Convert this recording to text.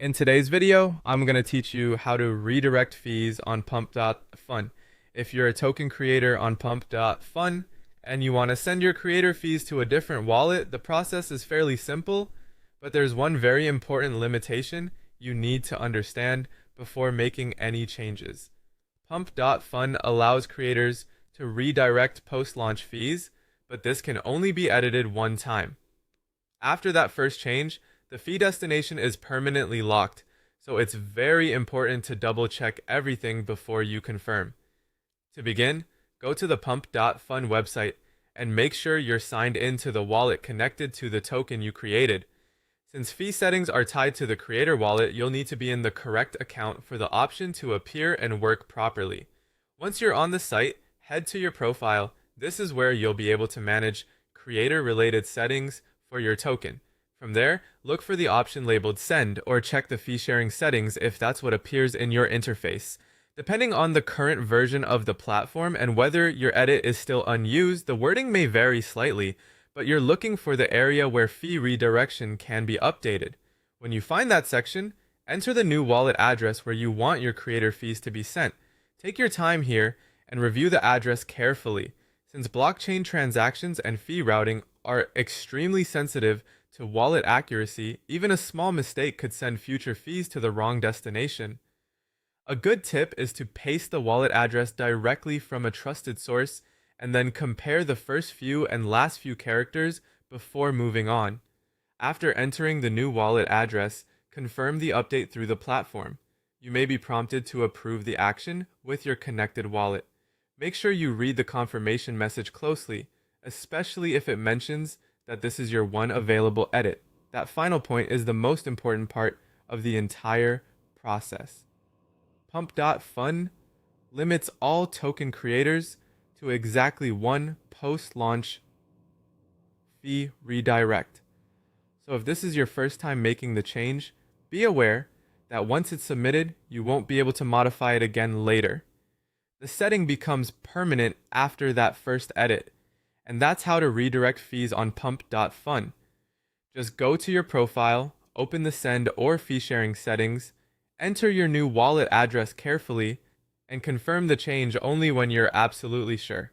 In today's video, I'm going to teach you how to redirect fees on Pump.fun. If you're a token creator on Pump.fun and you want to send your creator fees to a different wallet, the process is fairly simple, but there's one very important limitation you need to understand before making any changes. Pump.fun allows creators to redirect post-launch fees, but this can only be edited one time. After that first change, the fee destination is permanently locked, so it's very important to double check everything before you confirm. To begin, go to the Pump.fun website and make sure you're signed into the wallet connected to the token you created. Since fee settings are tied to the creator wallet, you'll need to be in the correct account for the option to appear and work properly. Once you're on the site, head to your profile. This is where you'll be able to manage creator-related settings for your token. From there, look for the option labeled Send or check the fee sharing settings if that's what appears in your interface. Depending on the current version of the platform and whether your edit is still unused, the wording may vary slightly, but you're looking for the area where fee redirection can be updated. When you find that section, enter the new wallet address where you want your creator fees to be sent. Take your time here and review the address carefully, since blockchain transactions and fee routing are extremely sensitive to wallet accuracy. Even a small mistake could send future fees to the wrong destination. A good tip is to paste the wallet address directly from a trusted source and then compare the first few and last few characters before moving on. After entering the new wallet address, confirm the update through the platform. You may be prompted to approve the action with your connected wallet. Make sure you read the confirmation message closely, especially if it mentions that this is your one available edit. That final point is the most important part of the entire process. Pump.fun limits all token creators to exactly one post-launch fee redirect. So if this is your first time making the change, be aware that once it's submitted, you won't be able to modify it again later. The setting becomes permanent after that first edit, and that's how to redirect fees on Pump.fun. Just go to your profile, open the send or fee sharing settings, enter your new wallet address carefully, and confirm the change only when you're absolutely sure.